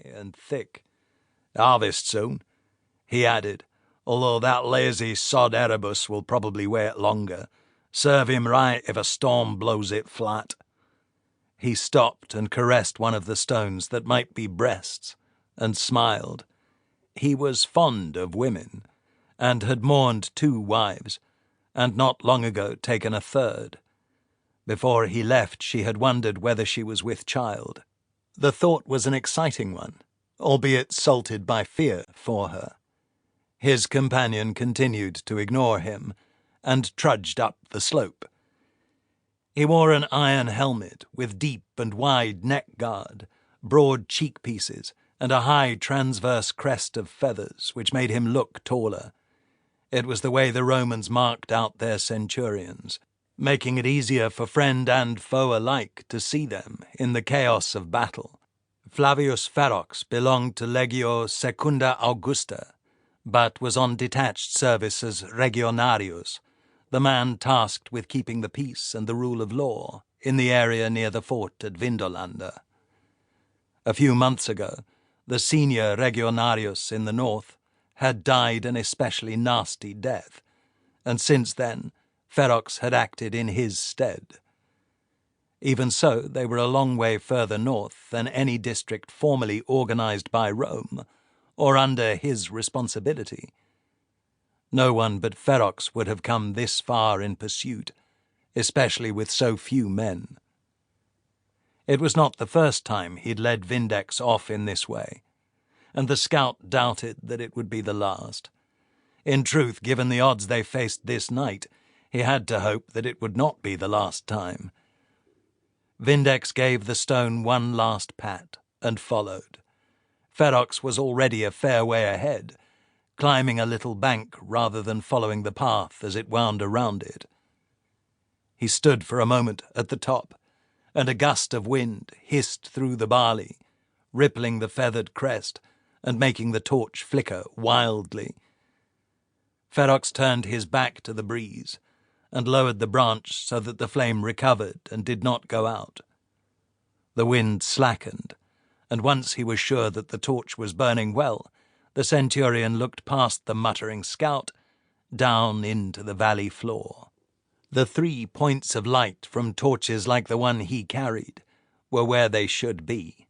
and thick. "Harvest soon," he added, "although that lazy sod Erebus will probably wait longer. Serve him right if a storm blows it flat." He stopped and caressed one of the stones that might be breasts, and smiled. He was fond of women, and had mourned 2 wives, and not long ago taken a 3rd. Before he left, she had wondered whether she was with child. The thought was an exciting one, albeit salted by fear for her. His companion continued to ignore him, and trudged up the slope. He wore an iron helmet with deep and wide neck guard, broad cheek pieces, and a high transverse crest of feathers which made him look taller. It was the way the Romans marked out their centurions, making it easier for friend and foe alike to see them in the chaos of battle. Flavius Ferox belonged to Legio Secunda Augusta, but was on detached service as Regionarius, the man tasked with keeping the peace and the rule of law in the area near the fort at Vindolanda. A few months ago, the senior Regionarius in the north had died an especially nasty death, and since then Ferox had acted in his stead. Even so, they were a long way further north than any district formerly organized by Rome, or under his responsibility. No one but Ferox would have come this far in pursuit, especially with so few men. It was not the first time he'd led Vindex off in this way, and the scout doubted that it would be the last. In truth, given the odds they faced this night, he had to hope that it would not be the last time. Vindex gave the stone one last pat and followed. Ferox was already a fair way ahead, climbing a little bank rather than following the path as it wound around it. He stood for a moment at the top, and a gust of wind hissed through the barley, rippling the feathered crest and making the torch flicker wildly. Ferox turned his back to the breeze and lowered the branch so that the flame recovered and did not go out. The wind slackened, and once he was sure that the torch was burning well, the centurion looked past the muttering scout, down into the valley floor. The 3 points of light from torches like the one he carried were where they should be.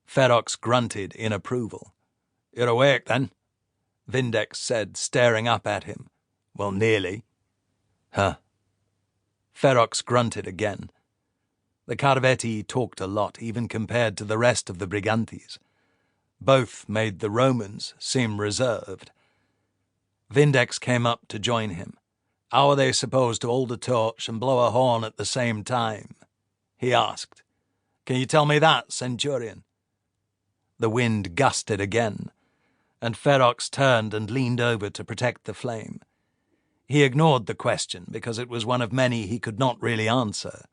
Ferox grunted in approval. "You're awake, then?" Vindex said, staring up at him. "Well, nearly." "Huh." Ferox grunted again. The Carvetii talked a lot, even compared to the rest of the Brigantes. Both made the Romans seem reserved. Vindex came up to join him. "How are they supposed to hold a torch and blow a horn at the same time?" he asked. "Can you tell me that, centurion?" The wind gusted again, and Ferox turned and leaned over to protect the flame. He ignored the question because it was one of many he could not really answer.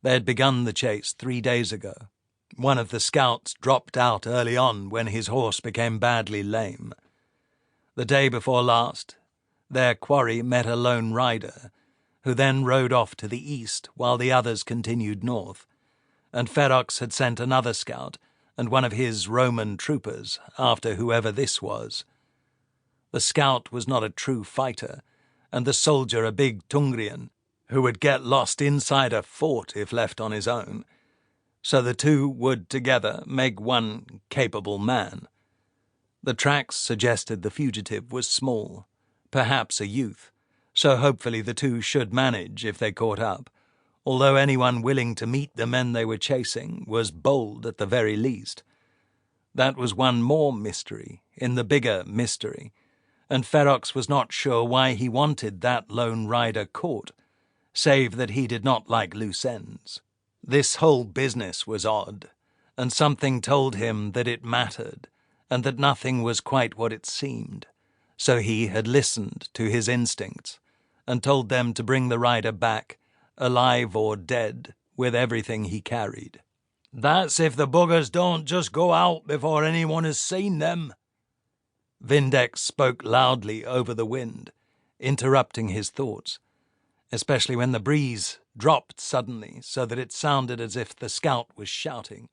They had begun the chase 3 days ago. One of the scouts dropped out early on when his horse became badly lame. The day before last, their quarry met a lone rider, who then rode off to the east while the others continued north, and Ferox had sent another scout and one of his Roman troopers after whoever this was. The scout was not a true fighter, and the soldier a big Tungrian, who would get lost inside a fort if left on his own, so the two would together make one capable man. The tracks suggested the fugitive was small, perhaps a youth, so hopefully the two should manage if they caught up, although anyone willing to meet the men they were chasing was bold at the very least. That was one more mystery in the bigger mystery, and Ferox was not sure why he wanted that lone rider caught, save that he did not like loose ends. This whole business was odd, and something told him that it mattered, and that nothing was quite what it seemed, so he had listened to his instincts, and told them to bring the rider back, alive or dead, with everything he carried. "That's if the buggers don't just go out before anyone has seen them." Vindex spoke loudly over the wind, interrupting his thoughts, especially when the breeze dropped suddenly so that it sounded as if the scout was shouting.